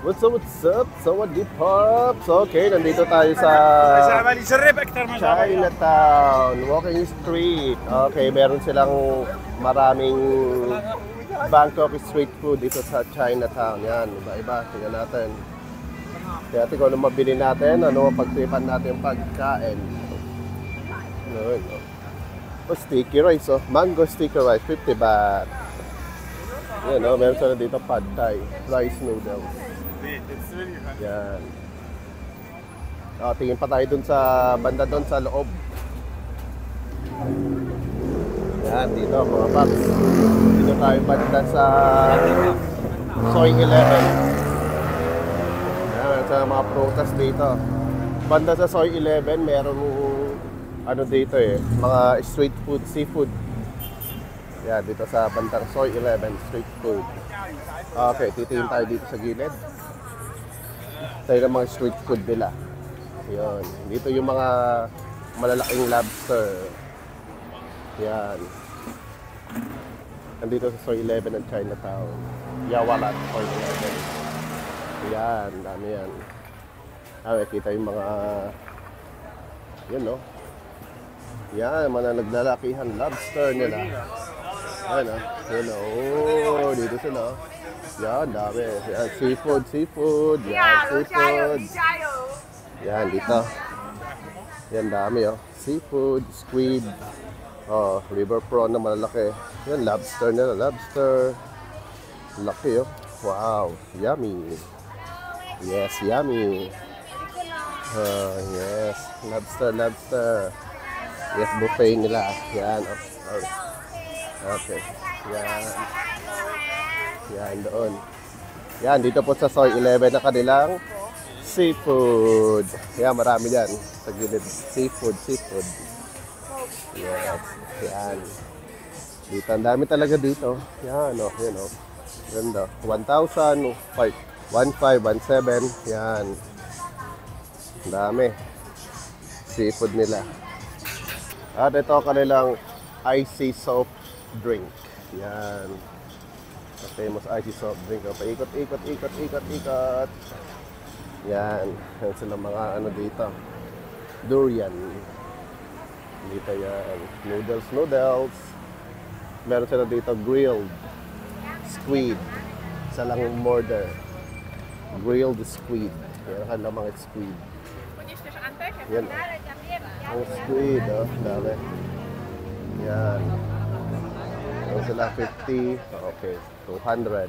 What's up? Sawadee Pops! Okay, nandito tayo sa Chinatown, walking street. Okay, meron silang maraming Bangkok street food dito sa Chinatown. Yan, iba-iba. Tingnan natin. Kaya tingnan kung ano mabili natin, ano pagtripan natin yung pagkain. Ano, no? Oh, sticky rice, oh. Mango sticky rice, 50 baht. Yan, oh, meron sila dito pad thai, rice noodles. Yan. Oh, tingin pa tayo dun sa banda dun sa loob. Yan, dito mga paps. Dito tayo banda sa Soy 11. Yan, sa mga prutas dito. Banda sa Soy 11, meron ano dito mga street food, seafood. Yan, dito sa bandang Soy 11, street food. Okay, titingin tayo dito sa gilid. Tayo ng mga street food nila. Yun. Dito yung mga malalaking lobster. Yan. Nandito sa Soy 11 ng Chinatown. Yawalat, Soy 11. Yan, dami yan. Kita yung mga yun, no? Yan, mga naglalakihan lobster nila. Yan, yun, oh, dito sila. Yan, dami. Yan, seafood. Yan, seafood. Yan, dito. Yan, dami, oh. Seafood, squid. Oh, river prawn na malalaki. Yan, lobster nila, lobster. Laki, oh. Wow, yummy. Yes, yummy. Yes, lobster. Yes, buffet nila. Yan, oh. Okay. Yan. Yan, doon. Yan, dito po sa Soy 11 na kanilang seafood. Yan, marami dyan. Sa gilid. Seafood. Yes. Yan. Dito, ang dami talaga dito. Yan, oh. Yan, oh. Ganda. 1,000, 1,500, 1,700. Yan. Ang dami. Seafood nila. At ito kanilang icy soft drink. Yan. Famous icy soft drink. Paikot. Yan. Yan sila mga ano dito. Durian. Dito yan. Noodles. Meron sila dito grilled squid. Isa lang order. Grilled squid. Yan kanilang mga squid. Yan. Ang squid, oh. Dami. Yan. Meron sila 50. Okay. 200.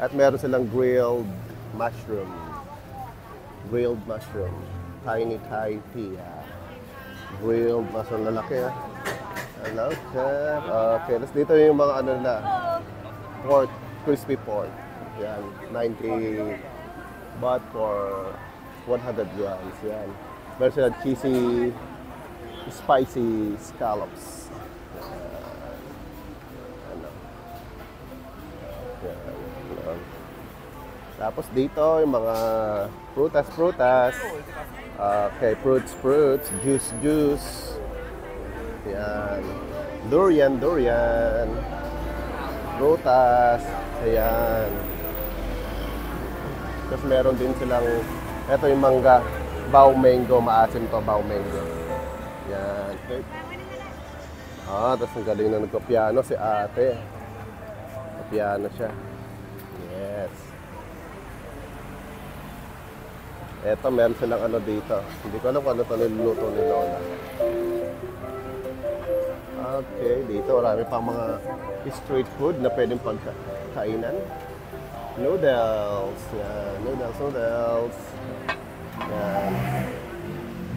At meron silang grilled mushroom. Tiny Thai tea. Grilled mushroom lalaki. Hello, chef. Okay, tapos dito yung mga ano na pork, crispy pork. Yan, 90 baht for 100 grams. Yan. Meron silang cheesy, spicy scallops. Tapos dito yung mga prutas. Okay, fruits, juice. Yan. Durian. Prutas. Ayan. Tapos meron din silang, eto yung mangga. Bao mango, maasim to, bao mango. Yan. Okay. Tapos ang galing na nagpa-piano si ate. Piano siya. Yes. Eto, meron silang ano dito. Hindi ko alam kung ano ito niluluto ni Lola. Okay, dito marami pang mga street food na pwedeng pagkainan. Noodles. Yan. Noodles. Yan.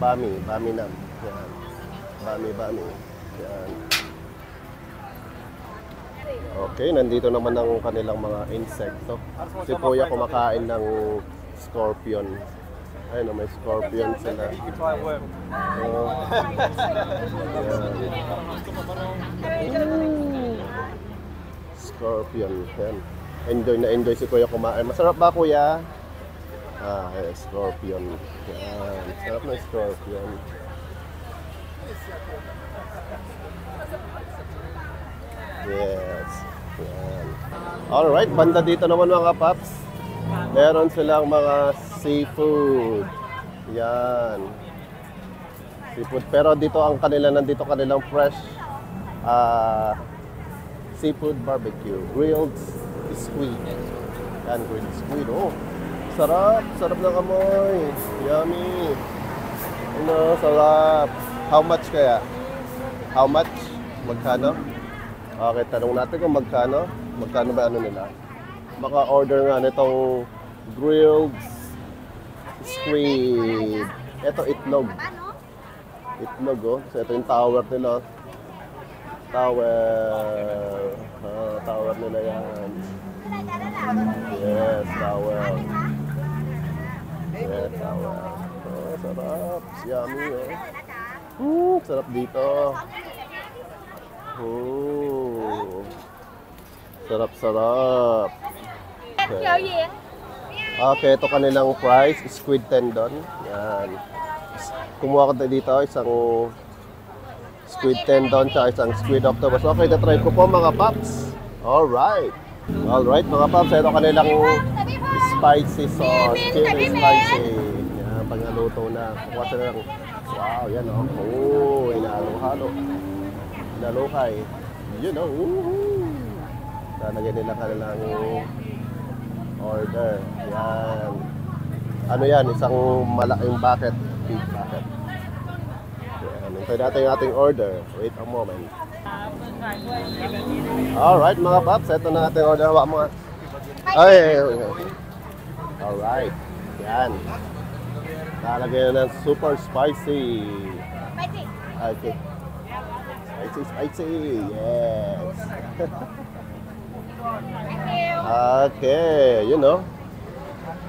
Bami nam. Yan. Bami. Yan. Okay, nandito naman ang kanilang mga insekto. Si Kuya kumakain ng scorpion. Ayun, may scorpion sila. Scorpion. Yan. Enjoy si Kuya kumain. Masarap ba, Kuya? Scorpion. Yan. Sarap na scorpion. Yes. Yan. Alright, banda dito naman mga paps. Meron silang mga seafood. Yan. Seafood. Pero dito ang nandito kanilang fresh seafood barbecue. Grilled squid. Yan, grilled squid. Oh, sarap. Sarap ng amoy. Yummy. Ano, sarap. How much kaya? How much? Magkano? Okay, tanong natin kung magkano. Magkano ba ano nila? Baka order nga nitong grilled squid. Ito, itlog. Itlog, oh. So, ito yung tower nila. Tower. Tower nila yan. Yes, tower. Yes, tower. Oh, sarap. Yummy, oh. Sarap dito. Sarap-sarap. Okay, ito kanilang price, squid tendon. Yan. Kumuha ko dito isang squid tendon at isang squid octopus. Okay, na-try ko po mga paps. Alright. Alright mga paps, ito kanilang spicy sauce, chili spicy. Yan, panghaluto na. Kukuha sila lang. Wow, yan o. Oh, inahalo-halo. Inalukay. Yun o. Lalagyan nila kanilang order. Yan. Ano yan? Isang malaking bucket. Big bucket. Yan. Hintay natin yung ating order. Wait a moment. Alright mga paps. Ito na ating order. Hawa mo nga. Ay. Alright. Yan. Lalagyan na ng super spicy. Okay. Spicy, spicy. Yes. Okay. You know.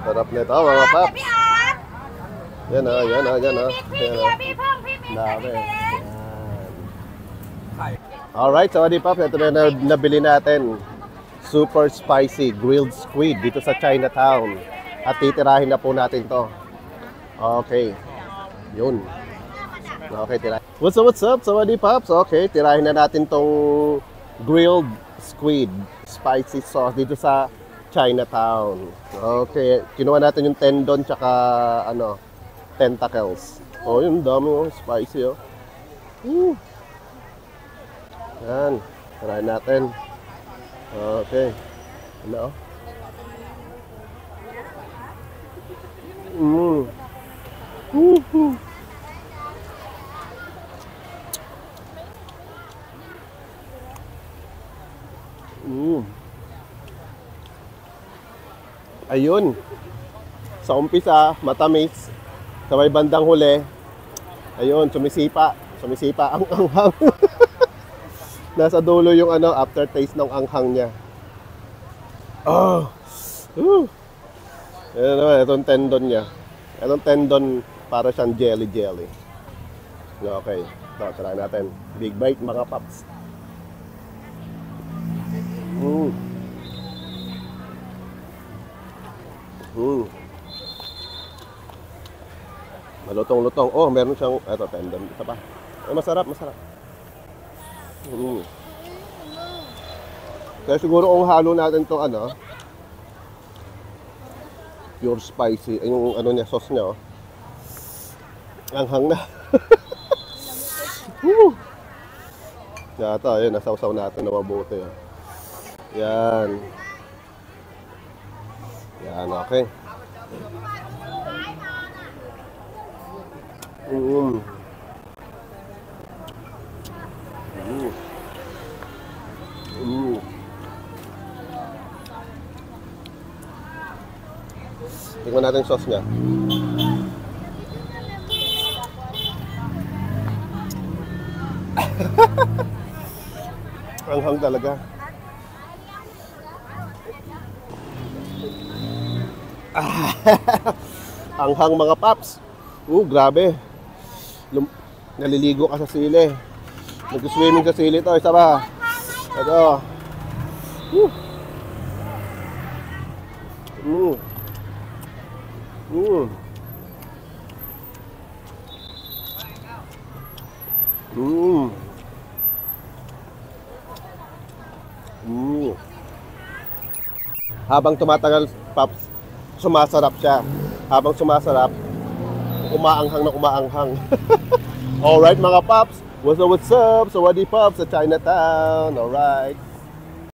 Sarap nito mga paps. Yan o, yan o, yan o. Dami. Yan. Alright, so di paps. Ito na nabili natin. Super spicy grilled squid dito sa Chinatown. At titirahin na po natin to. Okay. Yun. Okay, tirahin. What's up? Sawadee Pops. Okay, tirahin na natin tong grilled squid spicy sauce dito sa Chinatown. Okay, kinuha natin yung tendon tsaka ano, tentacles. Oh, yung dami oh, spicy oh. Yan, tirahin natin. Okay. Ano? Ayun. Sa umpisa, matamis. Sa may bandang huli, ayun, sumisipa. Sumisipa ang anghang. Nasa dulo yung ano, aftertaste ng anghang niya. Oh. Ayan naman, itong tendon niya. Itong tendon, para siyang jelly. Okay. So, try natin. Big bite, mga paps. Malutong-lutong. Oh, meron siyang, eto, tendon. Isa pa. Eh, masarap. Kaya siguro kung halo natin itong ano, pure spicy. Yung ano niya, sauce niya, oh. Anghang na. Yata, yun, nasawsaw natin na mabuti. Oh. Yan. Yan, okay. Tingnan natin yung sauce niya. Anghang talaga. Anghang mga paps. Grabe. Naliligo ka sa sili. Nag-swimming sa sili to. Isa ba? Ito. Habang tumatagal, paps, sumasarap siya. Habang sumasarap, umaanghang na umaanghang. Alright mga paps, what's up, what's up? Sawadi Pops sa Chinatown. Alright.